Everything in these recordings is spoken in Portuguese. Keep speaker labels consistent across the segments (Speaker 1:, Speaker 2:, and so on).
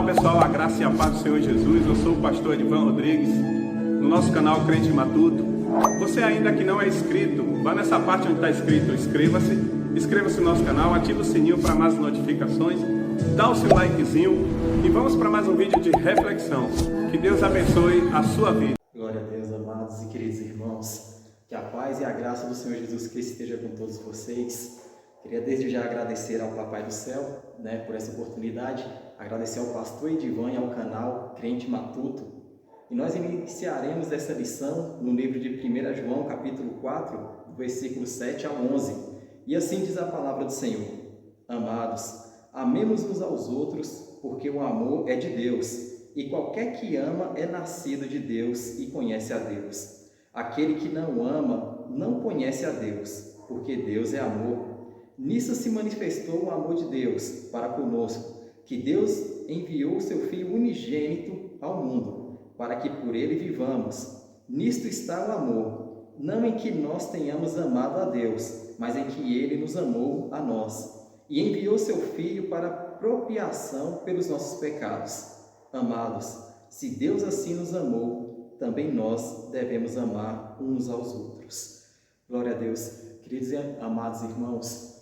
Speaker 1: pessoal, a graça e a paz do Senhor Jesus. Eu sou o pastor Edivan Rodrigues, no nosso canal Crente Matuto. Você ainda que não é inscrito, vá nessa parte onde está escrito inscreva-se no nosso canal, ative o sininho para mais notificações, dá o seu likezinho e vamos para mais um vídeo de reflexão. Que Deus abençoe a sua vida.
Speaker 2: Glória a Deus, amados e queridos irmãos. Que a paz e a graça do Senhor Jesus Cristo esteja com todos vocês. Queria desde já agradecer ao Papai do Céu, por essa oportunidade, agradecer ao pastor Edivan e ao canal Crente Matuto. E nós iniciaremos essa lição no livro de 1 João, capítulo 4, do versículo 7 ao 11. E assim diz a palavra do Senhor: Amados, amemos uns aos outros, porque o amor é de Deus, e qualquer que ama é nascido de Deus e conhece a Deus. Aquele que não ama não conhece a Deus, porque Deus é amor. Nisso se manifestou o amor de Deus para conosco, que Deus enviou o seu Filho unigênito ao mundo, para que por ele vivamos. Nisto está o amor, não em que nós tenhamos amado a Deus, mas em que ele nos amou a nós, e enviou seu Filho para propiação pelos nossos pecados. Amados, se Deus assim nos amou, também nós devemos amar uns aos outros. Glória a Deus. Queridos e amados irmãos,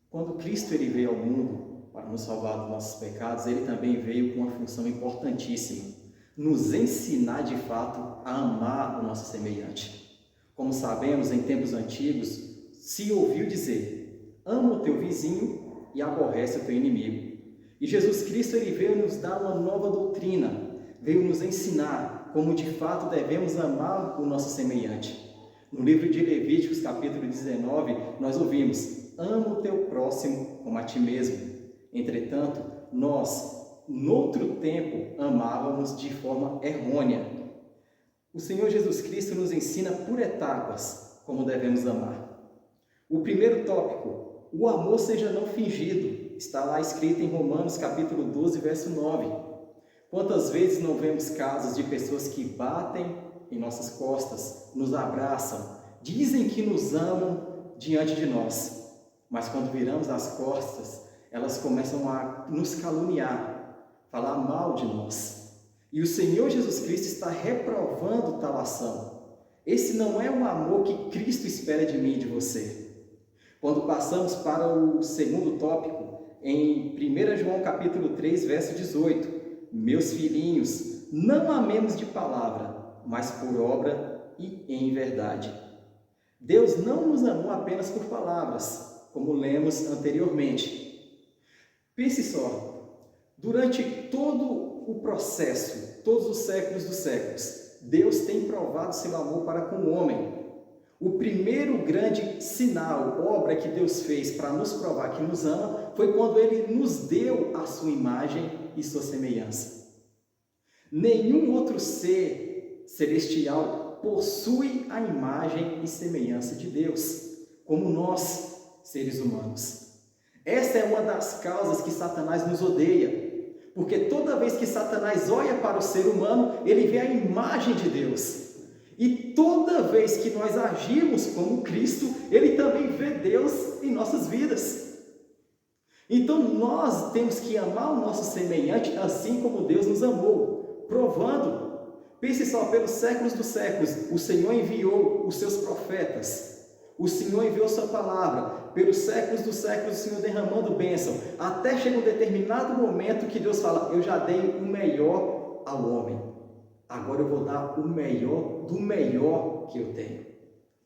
Speaker 2: quando Cristo ele veio ao mundo para nos salvar dos nossos pecados, ele também veio com uma função importantíssima: nos ensinar de fato a amar o nosso semelhante. Como sabemos, em tempos antigos, se ouviu dizer: ama o teu vizinho e aborrece o teu inimigo. E Jesus Cristo ele veio nos dar uma nova doutrina, veio nos ensinar como de fato devemos amar o nosso semelhante. No livro de Levíticos, capítulo 19, nós ouvimos: ama o teu próximo como a ti mesmo. Entretanto, nós, noutro tempo, amávamos de forma errônea. O Senhor Jesus Cristo nos ensina por etapas como devemos amar. O primeiro tópico: o amor seja não fingido, está lá escrito em Romanos capítulo 12, verso 9. Quantas vezes não vemos casos de pessoas que batem em nossas costas, nos abraçam, dizem que nos amam diante de nós, mas quando viramos as costas, elas começam a nos caluniar, falar mal de nós. E o Senhor Jesus Cristo está reprovando tal ação. Esse não é o amor que Cristo espera de mim e de você. Quando passamos para o segundo tópico, em 1 João capítulo 3, verso 18, meus filhinhos, não amemos de palavra, mas por obra e em verdade. Deus não nos amou apenas por palavras, como lemos anteriormente. Pense só, durante todo o processo, todos os séculos dos séculos, Deus tem provado seu amor para com o homem. O primeiro grande sinal, obra que Deus fez para nos provar que nos ama, foi quando Ele nos deu a sua imagem e sua semelhança. Nenhum outro ser celestial possui a imagem e semelhança de Deus, como nós, seres humanos. Essa é uma das causas que Satanás nos odeia, porque toda vez que Satanás olha para o ser humano, ele vê a imagem de Deus. E toda vez que nós agimos como Cristo, ele também vê Deus em nossas vidas. Então nós temos que amar o nosso semelhante assim como Deus nos amou, provando. Pense só, pelos séculos dos séculos, o Senhor enviou os seus profetas, o Senhor enviou sua palavra, pelos séculos dos séculos, o Senhor derramando bênção, até chega um determinado momento que Deus fala: eu já dei o melhor ao homem, agora eu vou dar o melhor do melhor que eu tenho.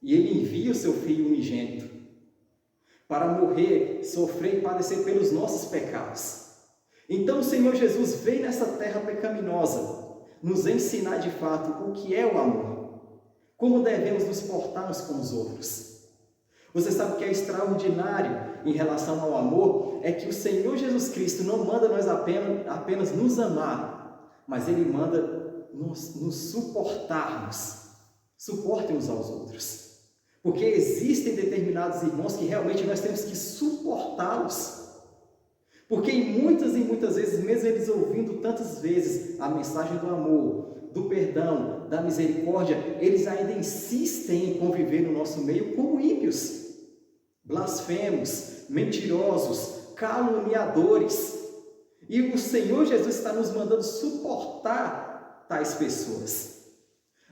Speaker 2: E Ele envia o seu Filho unigênito para morrer, sofrer e padecer pelos nossos pecados. Então o Senhor Jesus veio nessa terra pecaminosa nos ensinar de fato o que é o amor, como devemos nos portar uns com os outros. Você sabe o que é extraordinário em relação ao amor? É que o Senhor Jesus Cristo não manda nós apenas nos amar, mas Ele manda nos suportarmos. Suportem uns aos outros. Porque existem determinados irmãos que realmente nós temos que suportá-los. Porque muitas e muitas vezes, mesmo eles ouvindo tantas vezes a mensagem do amor, do perdão, da misericórdia, eles ainda insistem em conviver no nosso meio como ímpios, blasfemos, mentirosos, caluniadores. E o Senhor Jesus está nos mandando suportar tais pessoas.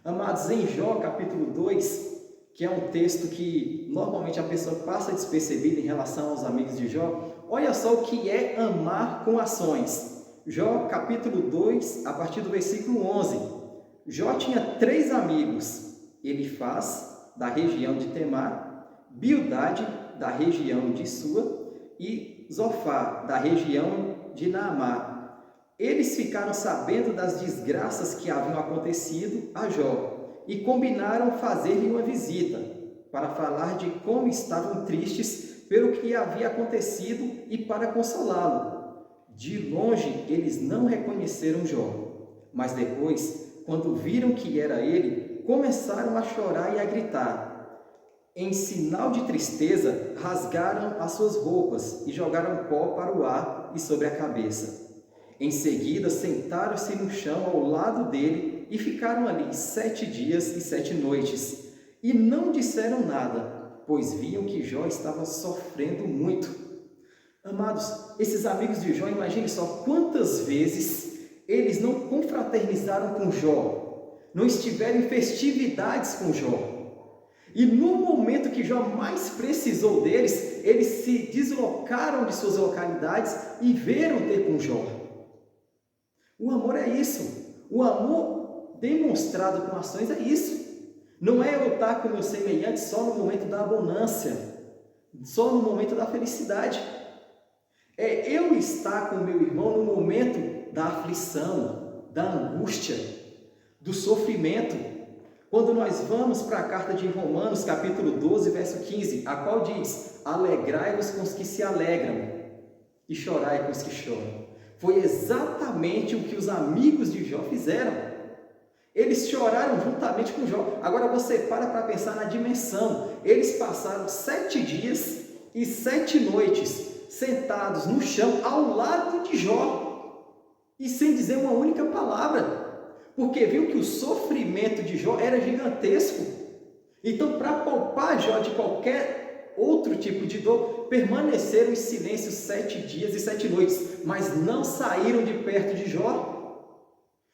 Speaker 2: Amados, em Jó capítulo 2, que é um texto que normalmente a pessoa passa despercebida em relação aos amigos de Jó, olha só o que é amar com ações. Jó capítulo 2, a partir do versículo 11. Jó tinha 3 amigos: Elifaz, da região de Temar, Bildade, da região de Sua, e Zofar, da região de Naamá. Eles ficaram sabendo das desgraças que haviam acontecido a Jó e combinaram fazer-lhe uma visita para falar de como estavam tristes pelo que havia acontecido e para consolá-lo. De longe eles não reconheceram Jó, mas depois, quando viram que era ele, começaram a chorar e a gritar. Em sinal de tristeza, rasgaram as suas roupas e jogaram pó para o ar e sobre a cabeça. Em seguida, sentaram-se no chão ao lado dele e ficaram ali 7 dias e 7 noites. E não disseram nada, pois viam que Jó estava sofrendo muito. Amados, esses amigos de Jó, imagine só quantas vezes eles não confraternizaram com Jó, não estiveram em festividades com Jó. E no momento que Jó mais precisou deles, eles se deslocaram de suas localidades e vieram ter com Jó. O amor é isso. O amor demonstrado com ações é isso. Não é eu estar com meu semelhante só no momento da abundância, só no momento da felicidade. É eu estar com meu irmão no momento da aflição, da angústia, do sofrimento. Quando nós vamos para a carta de Romanos, capítulo 12, verso 15, a qual diz: alegrai-vos com os que se alegram e chorai com os que choram. Foi exatamente o que os amigos de Jó fizeram. Eles choraram juntamente com Jó. Agora você para pensar na dimensão. Eles passaram 7 dias e 7 noites sentados no chão ao lado de Jó e sem dizer uma única palavra, porque viu que o sofrimento de Jó era gigantesco. Então, para poupar Jó de qualquer outro tipo de dor, permaneceram em silêncio 7 dias e 7 noites, mas não saíram de perto de Jó.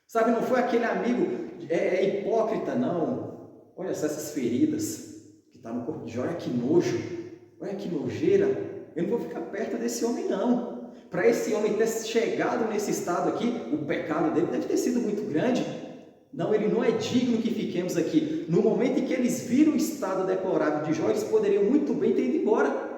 Speaker 2: Sabe, não foi aquele amigo hipócrita, não. Olha só essas feridas que estão no corpo de Jó, olha que nojo, olha que nojeira. Eu não vou ficar perto desse homem, não. Para esse homem ter chegado nesse estado aqui, o pecado dele deve ter sido muito grande. Não, ele não é digno que fiquemos aqui. No momento em que eles viram o estado deplorável de Jó, eles poderiam muito bem ter ido embora.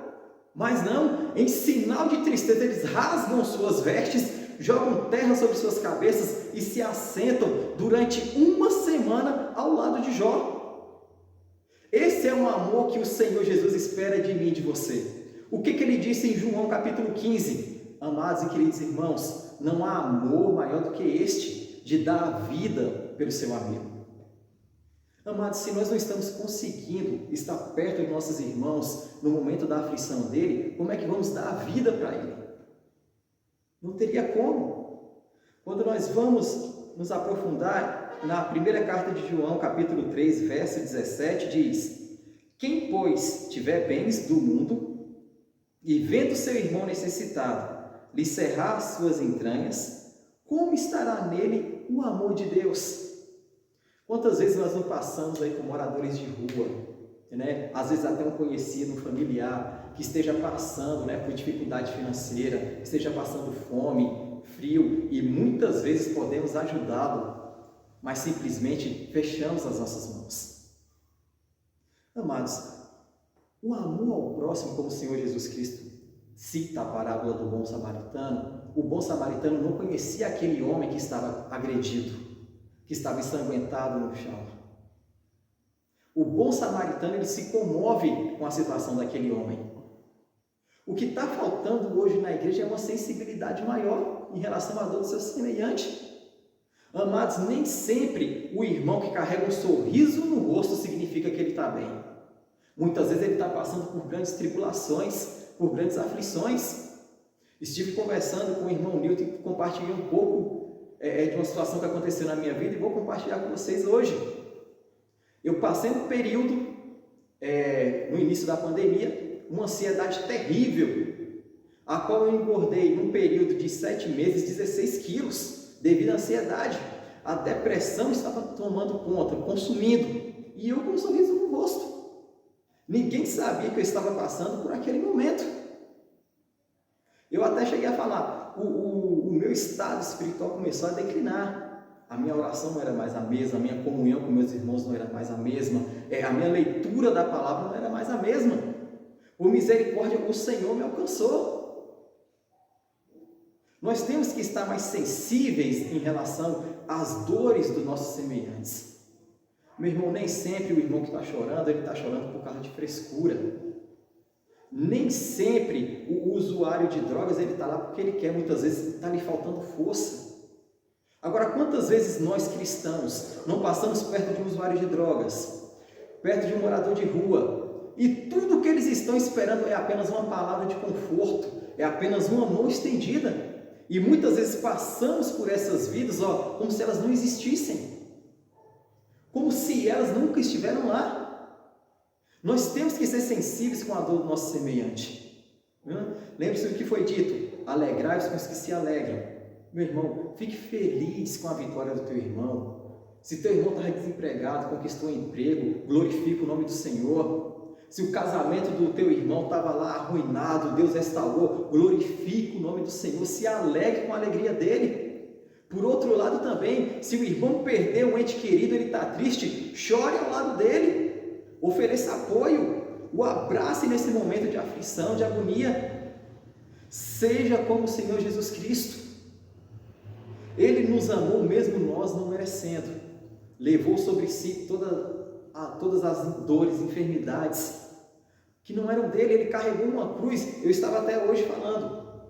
Speaker 2: Mas não, em sinal de tristeza, eles rasgam suas vestes, jogam terra sobre suas cabeças e se assentam durante 1 semana ao lado de Jó. Esse é um amor que o Senhor Jesus espera de mim e de você. O que ele disse em João capítulo 15? Amados e queridos irmãos, não há amor maior do que este, de dar a vida pelo seu amigo. Amados, se nós não estamos conseguindo estar perto de nossos irmãos no momento da aflição dele, como é que vamos dar a vida para ele? Não teria como. Quando nós vamos nos aprofundar na primeira carta de João, capítulo 3, verso 17, diz: quem, pois, tiver bens do mundo e vendo seu irmão necessitado, lhe cerrar as suas entranhas, como estará nele o amor de Deus? Quantas vezes nós não passamos aí com moradores de rua, né? Às vezes até um conhecido, um familiar, que esteja passando, né, por dificuldade financeira, que esteja passando fome, frio, e muitas vezes podemos ajudá-lo, mas simplesmente fechamos as nossas mãos. Amados, o amor ao próximo, como o Senhor Jesus Cristo cita a parábola do bom samaritano, o bom samaritano não conhecia aquele homem que estava agredido, que estava ensanguentado no chão. O bom samaritano, ele se comove com a situação daquele homem. O que está faltando hoje na igreja é uma sensibilidade maior em relação à dor do seu semelhante. Amados, nem sempre o irmão que carrega um sorriso no rosto significa que ele está bem. Muitas vezes ele está passando por grandes tribulações, por grandes aflições. Estive conversando com o irmão Newton e compartilhei um pouco de uma situação que aconteceu na minha vida e vou compartilhar com vocês hoje. Eu passei um período, no início da pandemia, uma ansiedade terrível, a qual eu engordei num período de 7 meses 16 quilos, devido à ansiedade. A depressão estava tomando conta, consumindo, e eu com um sorriso no rosto. Ninguém sabia que eu estava passando por aquele momento. Eu até cheguei a falar, o meu estado espiritual começou a declinar. A minha oração não era mais a mesma, a minha comunhão com meus irmãos não era mais a mesma, a minha leitura da palavra não era mais a mesma. Por misericórdia, o Senhor me alcançou. Nós temos que estar mais sensíveis em relação às dores dos nossos semelhantes. Meu irmão, nem sempre o irmão que está chorando, ele está chorando por causa de frescura. Nem sempre o usuário de drogas, ele está lá porque ele quer, muitas vezes está lhe faltando força. Agora, quantas vezes nós cristãos não passamos perto de um usuário de drogas, perto de um morador de rua, e tudo que eles estão esperando é apenas uma palavra de conforto, é apenas uma mão estendida. E muitas vezes passamos por essas vidas, como se elas não existissem, como se elas nunca estiveram lá. Nós temos que ser sensíveis com a dor do nosso semelhante. Lembre-se do que foi dito: alegrai-vos com os que se alegram. Meu irmão, fique feliz com a vitória do teu irmão. Se teu irmão está desempregado, conquistou um emprego, glorifica o nome do Senhor. Se o casamento do teu irmão estava lá arruinado, Deus restaurou, glorifica o nome do Senhor, se alegre com a alegria dele. Por outro lado também, se o irmão perdeu um ente querido, ele está triste, chore ao lado dele, ofereça apoio, o abrace nesse momento de aflição, de agonia. Seja como o Senhor Jesus Cristo. Ele nos amou mesmo nós não merecendo, levou sobre si todas as dores, enfermidades que não eram dele, ele carregou uma cruz. Eu estava até hoje falando,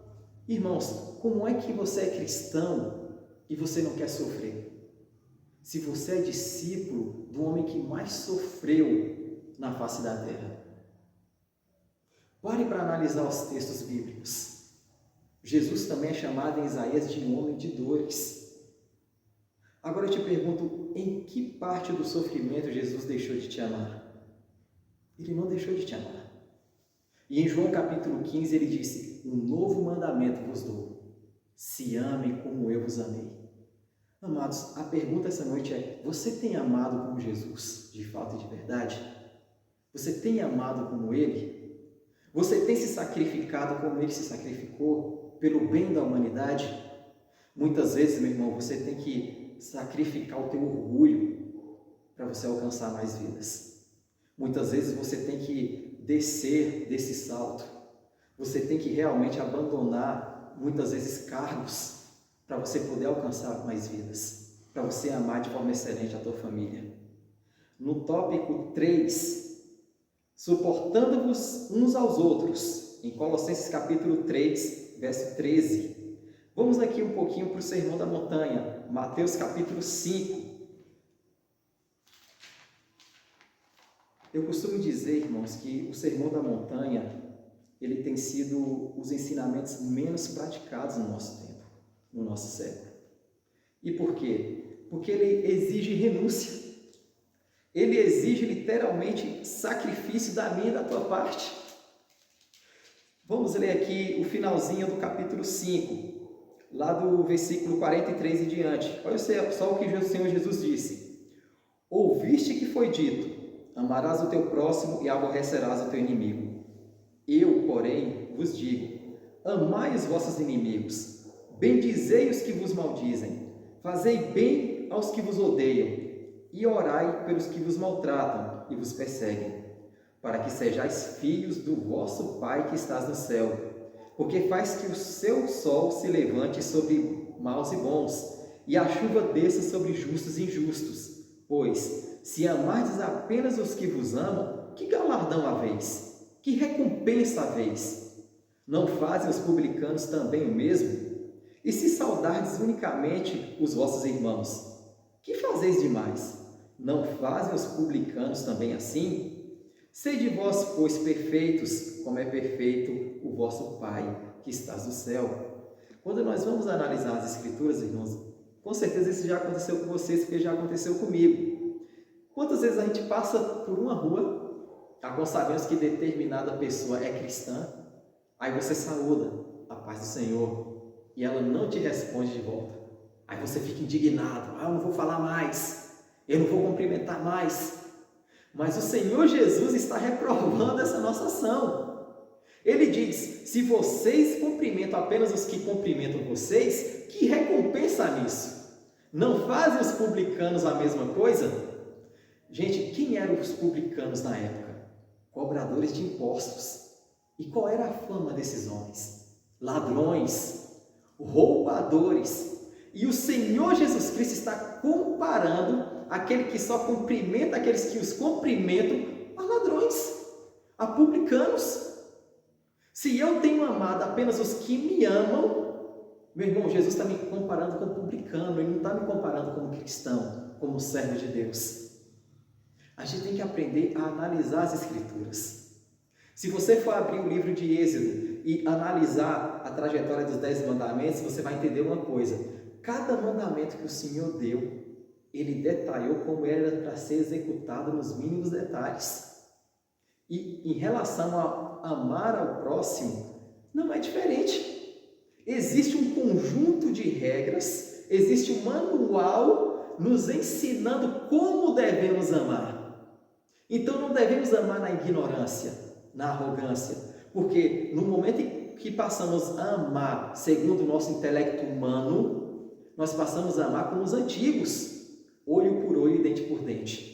Speaker 2: irmãos, como é que você é cristão e você não quer sofrer? Se você é discípulo do homem que mais sofreu na face da terra. Pare para analisar os textos bíblicos. Jesus também é chamado em Isaías de um homem de dores. Agora eu te pergunto, em que parte do sofrimento Jesus deixou de te amar? Ele não deixou de te amar. E em João capítulo 15 ele disse: um novo mandamento vos dou, se amem como eu vos amei. Amados, a pergunta essa noite é: você tem amado como Jesus, de fato e de verdade? Você tem amado como Ele? Você tem se sacrificado como Ele se sacrificou, pelo bem da humanidade? Muitas vezes, meu irmão, você tem que sacrificar o teu orgulho para você alcançar mais vidas. Muitas vezes você tem que descer desse salto. Você tem que realmente abandonar, muitas vezes, cargos para você poder alcançar mais vidas, para você amar de forma excelente a tua família. No tópico 3, suportando-vos uns aos outros, em Colossenses capítulo 3, verso 13. Vamos aqui um pouquinho para o Sermão da Montanha, Mateus capítulo 5. Eu costumo dizer, irmãos, que o Sermão da Montanha, ele tem sido os ensinamentos menos praticados no nosso tempo, no nosso século. E por quê? Porque ele exige renúncia. Ele exige literalmente sacrifício da minha e da tua parte. Vamos ler aqui o finalzinho do capítulo 5, lá do versículo 43 em diante. Olha só o que o Senhor Jesus disse: ouviste que foi dito, amarás o teu próximo e aborrecerás o teu inimigo. Eu, porém, vos digo, amai os vossos inimigos, bendizei os que vos maldizem, fazei bem aos que vos odeiam, e orai pelos que vos maltratam e vos perseguem, para que sejais filhos do vosso Pai que estás no céu, porque faz que o seu sol se levante sobre maus e bons, e a chuva desça sobre justos e injustos. Pois, se amardes apenas os que vos amam, que galardão haveis? Que recompensa haveis? Não fazem os publicanos também o mesmo? E se saudardes unicamente os vossos irmãos, que fazeis demais? Não fazem os publicanos também assim? Sede vós, pois, perfeitos, como é perfeito o vosso Pai que estás no céu. Quando nós vamos analisar as Escrituras, irmãos, com certeza isso já aconteceu com vocês, porque já aconteceu comigo. Quantas vezes a gente passa por uma rua, sabemos que determinada pessoa é cristã, aí você saúda. a paz do Senhor, e ela não te responde de volta, aí você fica indignado, eu não vou falar mais, eu não vou cumprimentar mais. Mas o Senhor Jesus está reprovando essa nossa ação. Ele diz: se vocês cumprimentam apenas os que cumprimentam vocês, que recompensa há nisso? Não fazem os publicanos a mesma coisa? Gente, quem eram os publicanos na época? Cobradores de impostos. E qual era a fama desses homens? Ladrões, roubadores. E o Senhor Jesus Cristo está comparando aquele que só cumprimenta aqueles que os cumprimentam a ladrões, a publicanos. Se eu tenho amado apenas os que me amam, meu irmão, Jesus está me comparando com publicano, ele não está me comparando como cristão, como servo de Deus. A gente tem que aprender a analisar as Escrituras. Se você for abrir o livro de Êxodo e analisar a trajetória dos 10 mandamentos, você vai entender uma coisa: cada mandamento que o Senhor deu, ele detalhou como era para ser executado nos mínimos detalhes. E em relação a amar ao próximo, não é diferente. Existe um conjunto de regras, existe um manual nos ensinando como devemos amar. Então não devemos amar na ignorância, na arrogância, porque no momento em que passamos a amar segundo o nosso intelecto humano, nós passamos a amar como os antigos, olho por olho e dente por dente.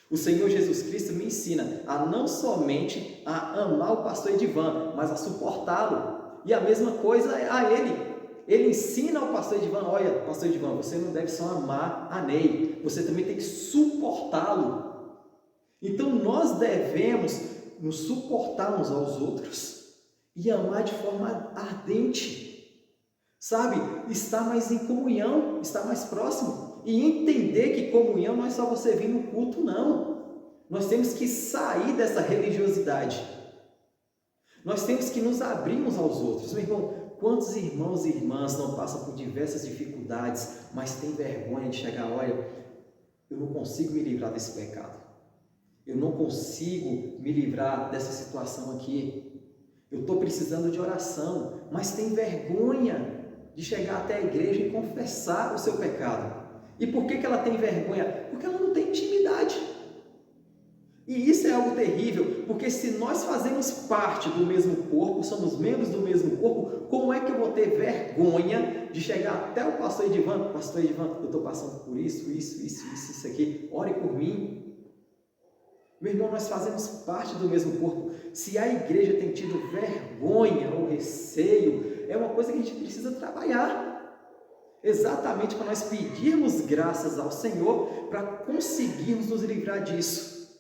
Speaker 2: O Senhor Jesus Cristo me ensina a não somente a amar o pastor Edivan, mas a suportá-lo. E a mesma coisa a ele. Ele ensina ao pastor Edivan: olha, pastor Edivan, você não deve só amar a Ney, você também tem que suportá-lo. Então nós devemos nos suportar uns aos outros e amar de forma ardente, sabe? Estar mais em comunhão, estar mais próximo. E entender que comunhão não é só você vir no culto, não. Nós temos que sair dessa religiosidade. Nós temos que nos abrir uns aos outros. Meu irmão, quantos irmãos e irmãs não passam por diversas dificuldades, mas têm vergonha de chegar: olha, eu não consigo me livrar desse pecado. Eu não consigo me livrar dessa situação aqui. Eu estou precisando de oração, mas tem vergonha de chegar até a igreja e confessar o seu pecado. E por que ela tem vergonha? Porque ela não tem intimidade. E isso é algo terrível, porque se nós fazemos parte do mesmo corpo, somos membros do mesmo corpo, como é que eu vou ter vergonha de chegar até o pastor Edivan: pastor Edivan, eu estou passando por isso aqui, ore por mim. Meu irmão, nós fazemos parte do mesmo corpo. Se a igreja tem tido vergonha ou receio, é uma coisa que a gente precisa trabalhar. Exatamente para nós pedirmos graças ao Senhor para conseguirmos nos livrar disso,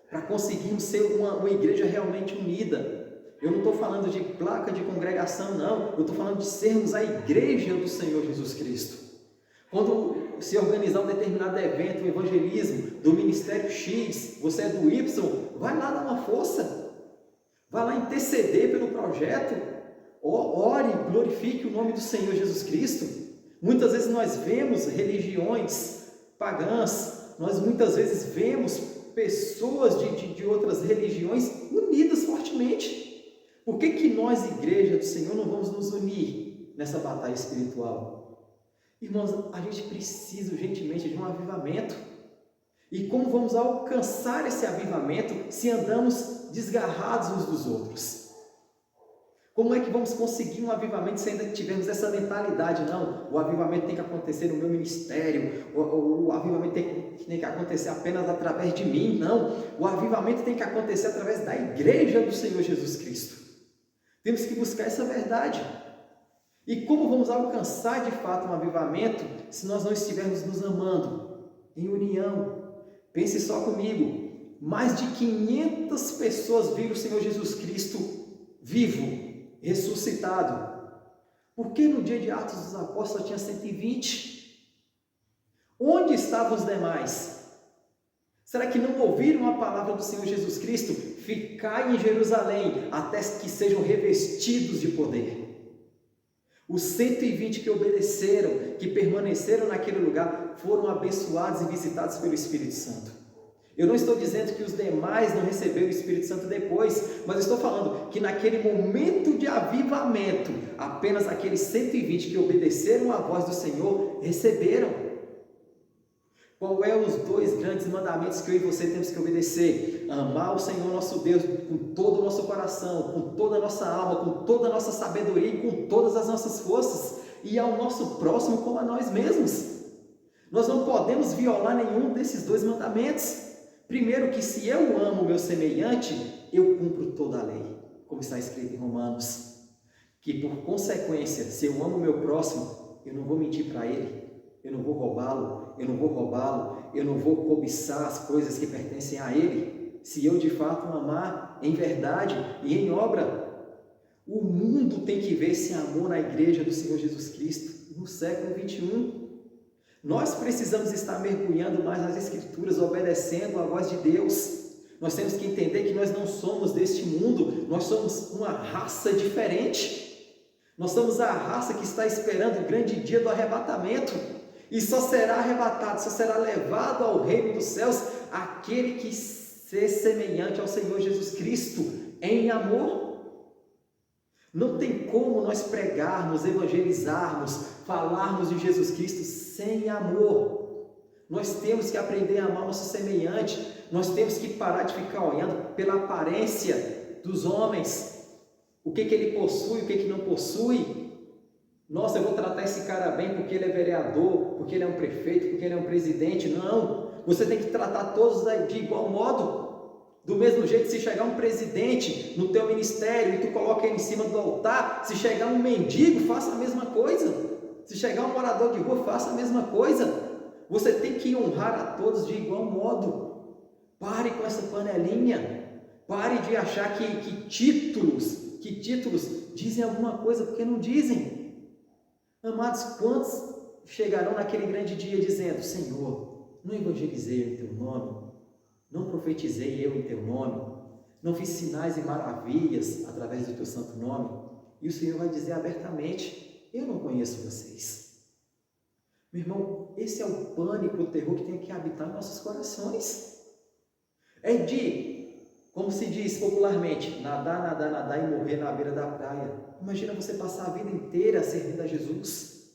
Speaker 2: para conseguirmos ser uma igreja realmente unida. Eu não estou falando de placa de congregação, não. Eu estou falando de sermos a igreja do Senhor Jesus Cristo. Quando se organizar um determinado evento, um evangelismo do Ministério X, você é do Y, vai lá dar uma força, vai lá interceder pelo projeto, ore, glorifique o nome do Senhor Jesus Cristo. Muitas vezes nós vemos religiões pagãs, nós muitas vezes vemos pessoas de outras religiões unidas fortemente. Por que nós, igreja do Senhor, não vamos nos unir nessa batalha espiritual? Irmãos, a gente precisa urgentemente de um avivamento. E como vamos alcançar esse avivamento se andamos desgarrados uns dos outros? Como é que vamos conseguir um avivamento se ainda tivermos essa mentalidade? Não, o avivamento tem que acontecer no meu ministério, o avivamento tem que acontecer apenas através de mim. Não, o avivamento tem que acontecer através da igreja do Senhor Jesus Cristo. Temos que buscar essa verdade. E como vamos alcançar de fato um avivamento se nós não estivermos nos amando, em união? Pense só comigo, mais de 500 pessoas viram o Senhor Jesus Cristo vivo, ressuscitado. Por que no dia de Atos dos Apóstolos só tinha 120? Onde estavam os demais? Será que não ouviram a palavra do Senhor Jesus Cristo? Ficai em Jerusalém até que sejam revestidos de poder. Os 120 que obedeceram, que permaneceram naquele lugar, foram abençoados e visitados pelo Espírito Santo. Eu não estou dizendo que os demais não receberam o Espírito Santo depois, mas estou falando que naquele momento de avivamento, apenas aqueles 120 que obedeceram à voz do Senhor receberam. Qual é os dois grandes mandamentos que eu e você temos que obedecer? Amar o Senhor nosso Deus com todo o nosso coração, com toda a nossa alma, com toda a nossa sabedoria e com todas as nossas forças, e ao nosso próximo como a nós mesmos. Nós não podemos violar nenhum desses dois mandamentos. Primeiro, que se eu amo o meu semelhante, eu cumpro toda a lei, como está escrito em Romanos. Que por consequência, se eu amo o meu próximo, eu não vou mentir para ele, eu não vou roubá-lo, eu não vou cobiçar as coisas que pertencem a ele, se eu de fato amar em verdade e em obra. O mundo tem que ver esse amor na igreja do Senhor Jesus Cristo, no século 21. Nós precisamos estar mergulhando mais nas Escrituras, obedecendo a voz de Deus. Nós temos que entender que nós não somos deste mundo, nós somos uma raça diferente. Nós somos a raça que está esperando o grande dia do arrebatamento, e só será arrebatado, só será levado ao reino dos céus aquele que ser semelhante ao Senhor Jesus Cristo em amor. Não tem como nós pregarmos, evangelizarmos, falarmos de Jesus Cristo sem amor. Nós temos que aprender a amar o nosso semelhante. Nós temos que parar de ficar olhando pela aparência dos homens. O que ele possui, o que não possui. Nossa, eu vou tratar esse cara bem porque ele é vereador, porque ele é um prefeito, porque ele é um presidente. Não, você tem que tratar todos de igual modo. Do mesmo jeito, se chegar um presidente no teu ministério e tu coloca ele em cima do altar, se chegar um mendigo, faça a mesma coisa. Se chegar um morador de rua, faça a mesma coisa. Você tem que honrar a todos de igual modo. Pare com essa panelinha. Pare de achar que títulos dizem alguma coisa, porque não dizem. Amados, quantos chegarão naquele grande dia dizendo: Senhor, não evangelizei em teu nome, não profetizei eu em teu nome, não fiz sinais e maravilhas através do teu santo nome? E o Senhor vai dizer abertamente: eu não conheço vocês. Meu irmão, esse é o pânico, o terror que tem que habitar em nossos corações. É de, como se diz popularmente, nadar e morrer na beira da praia. Imagina você passar a vida inteira servindo a Jesus,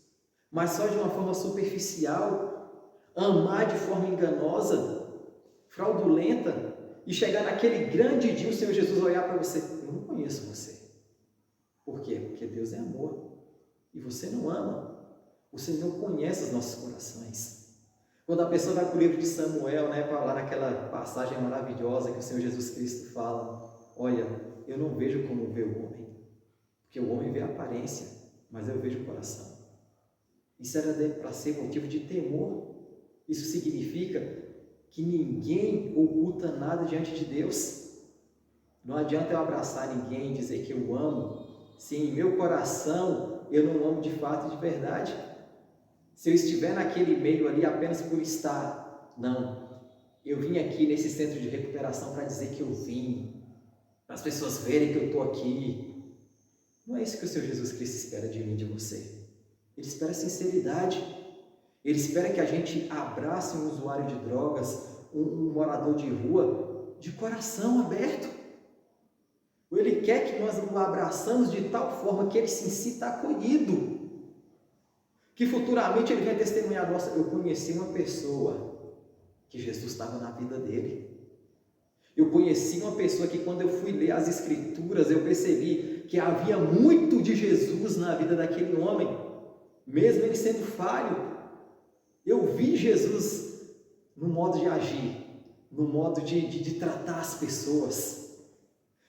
Speaker 2: mas só de uma forma superficial, amar de forma enganosa, fraudulenta, e chegar naquele grande dia o Senhor Jesus olhar para você: eu não conheço você. Por quê? Porque Deus é amor e você não ama. O Senhor conhece os nossos corações. Quando a pessoa vai para o livro de Samuel, para lá naquela passagem maravilhosa que o Senhor Jesus Cristo fala: olha, eu não vejo como vê o homem, porque o homem vê a aparência, mas eu vejo o coração. Isso era para ser motivo de temor. Isso significa que ninguém oculta nada diante de Deus. Não adianta eu abraçar ninguém e dizer que eu amo, se em meu coração eu não amo de fato e de verdade. Se eu estiver naquele meio ali apenas por estar, não, eu vim aqui nesse centro de recuperação para dizer que eu vim, para as pessoas verem que eu estou aqui. Não é isso que o Senhor Jesus Cristo espera de mim, de você. Ele espera sinceridade. Ele espera que a gente abrace um usuário de drogas, um morador de rua, de coração aberto. Ele quer que nós o abraçamos de tal forma que ele se sinta acolhido. Que futuramente ele venha testemunhar: nossa, eu conheci uma pessoa que Jesus estava na vida dele. Eu conheci uma pessoa que, quando eu fui ler as Escrituras, eu percebi que havia muito de Jesus na vida daquele homem, mesmo ele sendo falho. Eu vi Jesus no modo de agir, no modo de tratar as pessoas.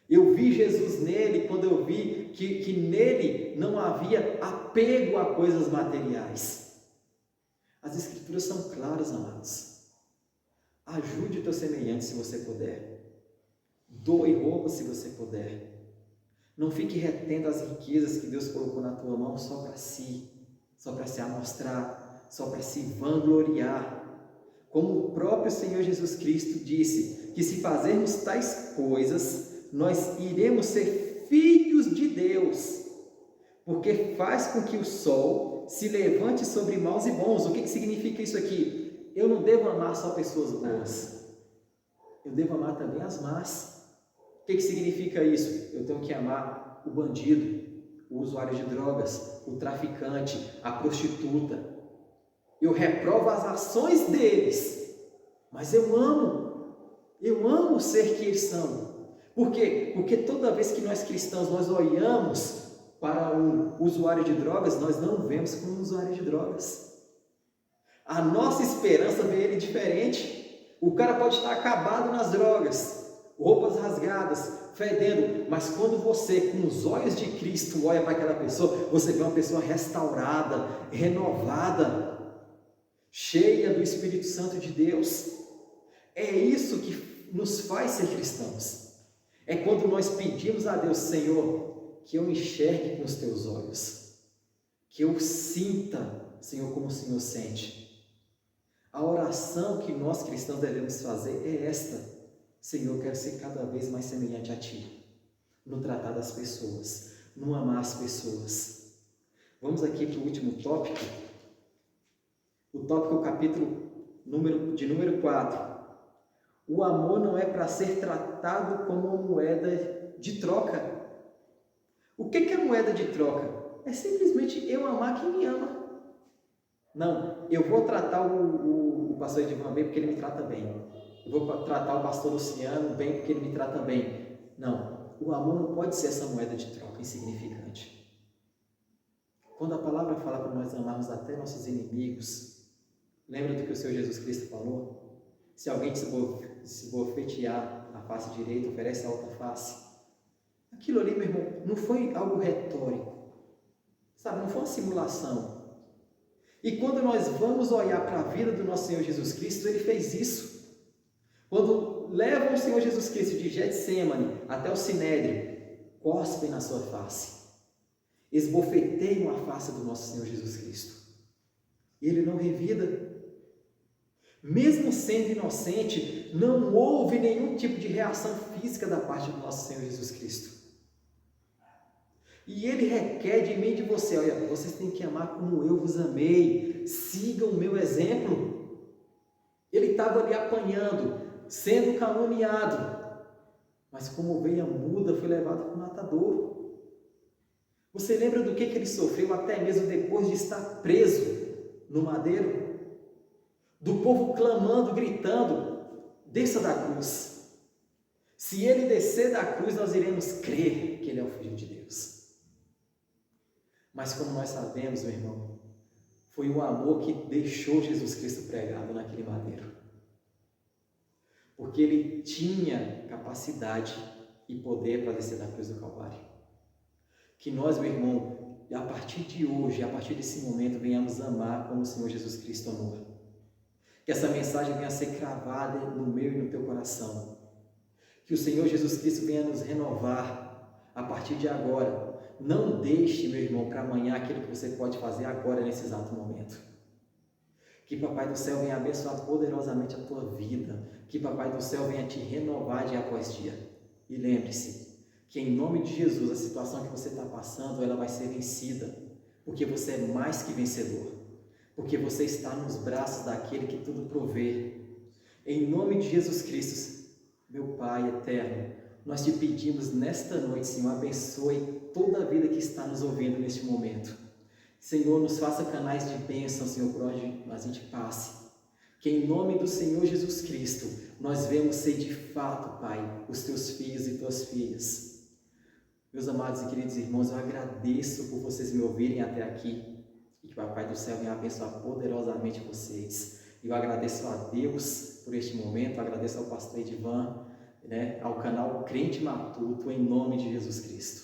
Speaker 2: Eu vi Jesus nele quando eu vi que nele não havia apego a coisas materiais. As Escrituras são claras, amados. Ajude o teu semelhante se você puder. Doe roupa se você puder. Não fique retendo as riquezas que Deus colocou na tua mão só para si, só para se amostrar, só para se vangloriar. Como o próprio Senhor Jesus Cristo disse, que se fazermos tais coisas, nós iremos ser filhos de Deus, porque faz com que o sol se levante sobre maus e bons. O que significa isso aqui? Eu não devo amar só pessoas boas, eu devo amar também as más. O que significa isso? Eu tenho que amar o bandido, o usuário de drogas, o traficante, a prostituta. Eu reprovo as ações deles, mas eu amo ser que eles são. Por quê? Porque toda vez que nós cristãos nós olhamos para um usuário de drogas, nós não vemos como um usuário de drogas. A nossa esperança vê ele diferente. O cara pode estar acabado nas drogas, roupas rasgadas, fedendo, mas quando você, com os olhos de Cristo, olha para aquela pessoa, você vê uma pessoa restaurada, renovada, cheia do Espírito Santo de Deus. É isso que nos faz ser cristãos. É quando nós pedimos a Deus: Senhor, que eu enxergue com os teus olhos, que eu sinta, Senhor, como o Senhor sente. A oração que nós cristãos devemos fazer é esta: Senhor, eu quero ser cada vez mais semelhante a Ti, no tratar das pessoas, no amar as pessoas. Vamos aqui para o último tópico. O tópico é o capítulo número 4. O amor não é para ser tratado como uma moeda de troca. O que é moeda de troca? É simplesmente eu amar quem me ama. Não, eu vou tratar o pastor Edivan bem porque ele me trata bem. Eu vou tratar o pastor Luciano bem porque ele me trata bem. Não, o amor não pode ser essa moeda de troca insignificante. Quando a palavra fala para nós amarmos até nossos inimigos, lembra do que o Senhor Jesus Cristo falou? Se alguém te esbofetear na face direita, oferece a outra face. Aquilo ali, meu irmão, não foi algo retórico, sabe? Não foi uma simulação. E quando nós vamos olhar para a vida do nosso Senhor Jesus Cristo, Ele fez isso. Quando levam o Senhor Jesus Cristo de Getsemane até o Sinédrio, cospem na sua face, esbofeteiam a face do nosso Senhor Jesus Cristo. E Ele não revida. Mesmo sendo inocente, não houve nenhum tipo de reação física da parte do nosso Senhor Jesus Cristo. E Ele requer de mim e de você: olha, vocês têm que amar como eu vos amei, sigam o meu exemplo. Ele estava ali apanhando, sendo caluniado, mas como ovelha muda foi levado para o matadouro. Você lembra do que ele sofreu até mesmo depois de estar preso no madeiro? Do povo clamando, gritando: desça da cruz. Se ele descer da cruz, nós iremos crer que ele é o Filho de Deus. Mas como nós sabemos, meu irmão, foi o amor que deixou Jesus Cristo pregado naquele madeiro. Porque ele tinha capacidade e poder para descer da cruz do Calvário. Que nós, meu irmão, a partir de hoje, a partir desse momento, venhamos amar como o Senhor Jesus Cristo amou. Que essa mensagem venha a ser cravada no meu e no teu coração. Que o Senhor Jesus Cristo venha nos renovar a partir de agora. Não deixe, meu irmão, para amanhã aquilo que você pode fazer agora, nesse exato momento. Que Papai do Céu venha abençoar poderosamente a tua vida. Que Papai do Céu venha te renovar dia após dia. E lembre-se que em nome de Jesus, a situação que você está passando, ela vai ser vencida. Porque você é mais que vencedor. Porque você está nos braços daquele que tudo provê. Em nome de Jesus Cristo, meu Pai eterno, nós te pedimos nesta noite, Senhor, abençoe toda a vida que está nos ouvindo neste momento. Senhor, nos faça canais de bênção, Senhor, por onde a gente passe. Que em nome do Senhor Jesus Cristo, nós venhamos ser de fato, Pai, os teus filhos e tuas filhas. Meus amados e queridos irmãos, eu agradeço por vocês me ouvirem até aqui. E que o Papai do Céu venha abençoar poderosamente vocês. E eu agradeço a Deus por este momento, agradeço ao pastor Edivan, ao canal Crente Matuto, em nome de Jesus Cristo.